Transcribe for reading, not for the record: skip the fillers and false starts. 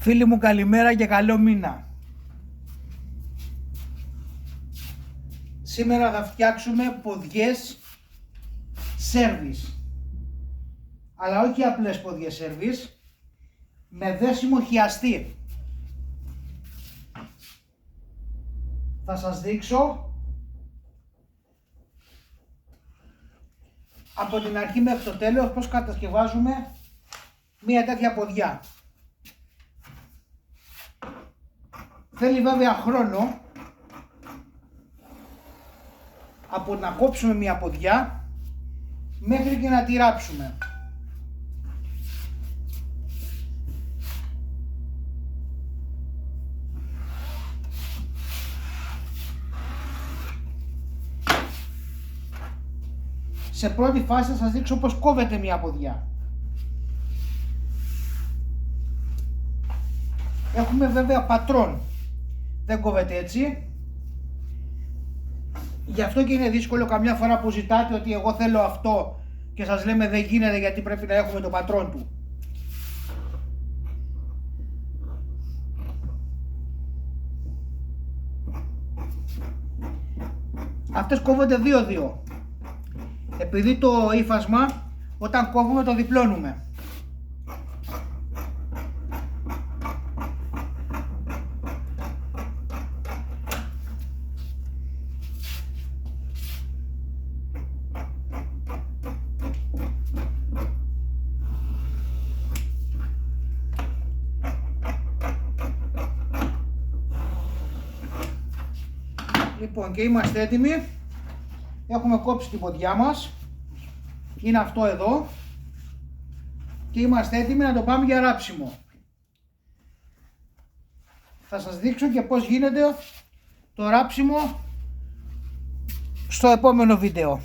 Φίλοι μου, καλημέρα και καλό μήνα. Σήμερα θα φτιάξουμε ποδιές σέρβις, αλλά όχι απλές ποδιές σέρβις, με δέσιμο χιαστή. Θα σας δείξω από την αρχή μέχρι το τέλος πώς κατασκευάζουμε μία τέτοια ποδιά. Θέλει βέβαια χρόνο από να κόψουμε μία ποδιά μέχρι και να τη ράψουμε. Σε πρώτη φάση θα σας δείξω πώς κόβεται μία ποδιά. Έχουμε βέβαια πατρόν, δεν κόβεται έτσι. Γι' αυτό και είναι δύσκολο καμιά φορά που ζητάτε ότι εγώ θέλω αυτό και σας λέμε δεν γίνεται γιατί πρέπει να έχουμε το πατρόν του. Αυτές κόβονται 2-2. Επειδή το ύφασμα όταν κόβουμε το διπλώνουμε. Λοιπόν, και είμαστε έτοιμοι. Έχουμε κόψει την ποδιά μας. Είναι αυτό εδώ. Και είμαστε έτοιμοι να το πάμε για ράψιμο. Θα σας δείξω και πώς γίνεται το ράψιμο στο επόμενο βίντεο.